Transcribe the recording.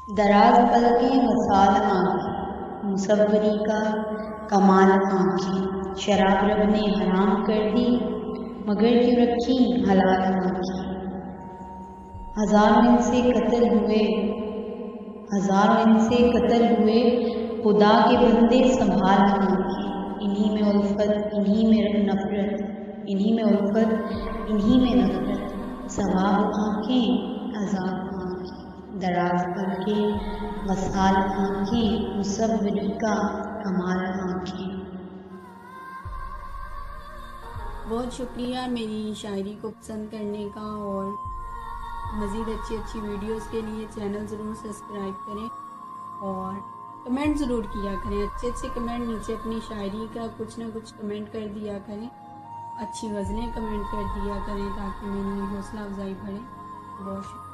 دراز پلکیں وصال آنکھیں، مصوری کا کمال آنکھیں، شراب رب نے حرام کر دی مگر کیوں رکھی حلال آنکھیں۔ ہزاروں ان سے قتل ہوئے خدا کے بندے سنبھال آنکھیں، انہی میں الفت انہی میں نفرت، انہی میں الفت انہی میں نفرت، ثواب آنکھیں عذاب آنکھیں، دراز پلکیں وصال آنکھیں، مصوری کا کمال آنکھیں۔ بہت شکریہ میری شاعری کو پسند کرنے کا، اور مزید اچھی ویڈیوز کے لیے چینل ضرور سبسکرائب کریں اور کمنٹ ضرور کیا کریں، اچھے کمنٹ نیچے اپنی شاعری کا کچھ نہ کچھ کمنٹ کر دیا کریں، اچھی غزلیں کمنٹ کر دیا کریں تاکہ میری حوصلہ افزائی بڑھے۔ بہت شکریہ۔